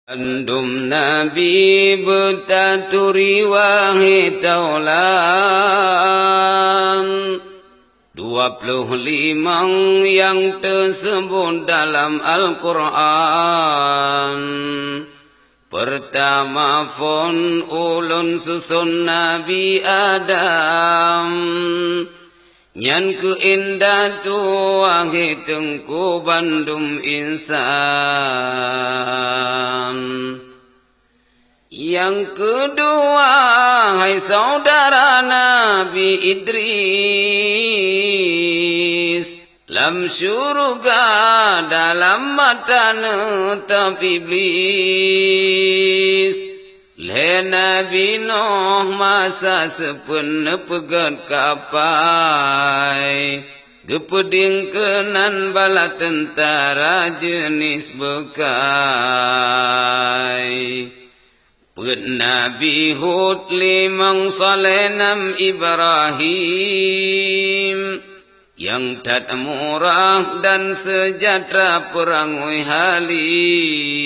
Andum Nabi bertaturi wahai taulan 25 yang tersebut dalam Al-Quran. Pertama fon ulun susun Nabi Adam, nyan ku indah tu wahai tengku bandum insan. Yang kedua hai saudara Nabi Idris, lam syurga dalam mata netap iblis. Le Nabi Nuh masa sepena pegat kapai, gepeding kenan bala tentara jenis bekai. Pet Nabi Hud 5 Saleh 6 Ibrahim, yang tak murah dan sejahtera perangui halim.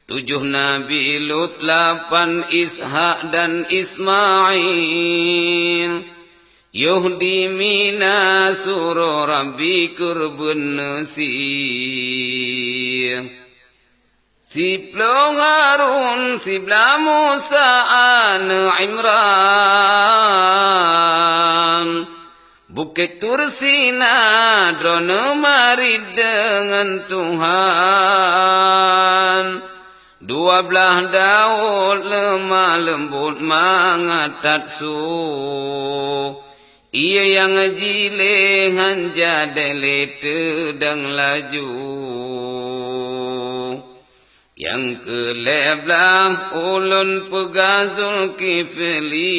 7 Nabi Lut 8 Ishak dan Ismail, Yuhdi mina suruh Rabbi kurban nasir. Siplo Harun, sibla Musa an Imran, Bukit Tursina drone mari dengan Tuhan. 12 Daud lemah lembut mangatat su, ia yang jilengan jadele tedang laju. Yang ke-11 ulun pegazul kifli,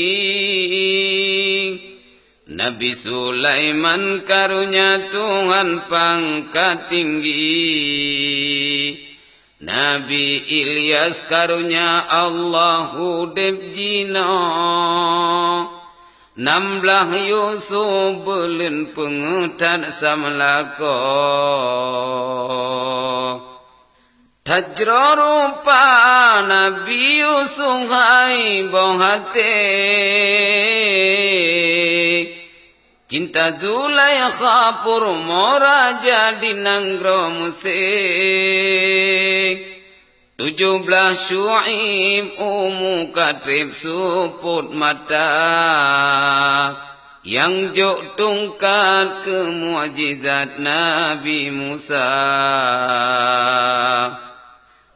Nabi Sulaiman karunia Tuhan pangkat tinggi. Nabi Ilyas karunia Allah hudib jina. 16 Yusuf belin pengetat samlako. Tajro rupa Nabi Yusuf hai bohate, cinta Zulaikha purmora jadi nanggro musik. 17 Syu'ib umu katrib suput mata, yang jok tungkat ke muajizat Nabi Musa.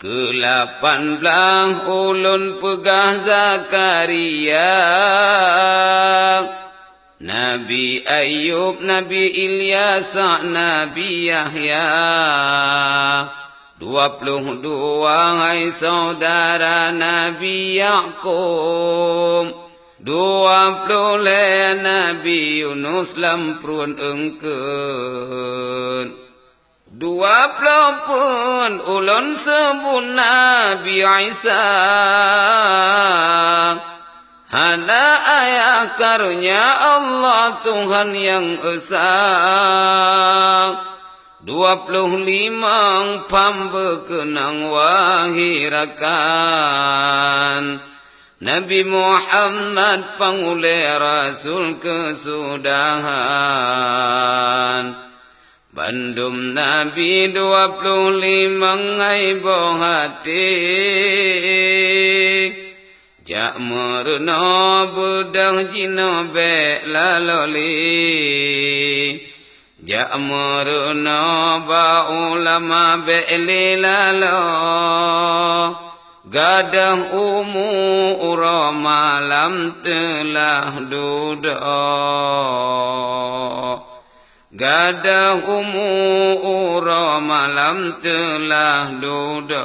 Ke-18 ulun pegah Zakaria, Nabi Ayub, Nabi Ilyas, Nabi Yahya. 22 hai saudara Nabi Yaqub, 20 Nabi Yunus lamprun engkeun. 20 pun ulun sebut Nabi Isa, hana ayah karunia Allah Tuhan yang esa. 25 pambekenang wahirakan, Nabi Muhammad pangule Rasul kesudahan. Bandum Nabi 25 ai bohati, jak merna bedah jino be laloli. Jak merna ba ulama be lilalo, gadah umur malam telah duduk. Gadah umur malam telah duduk.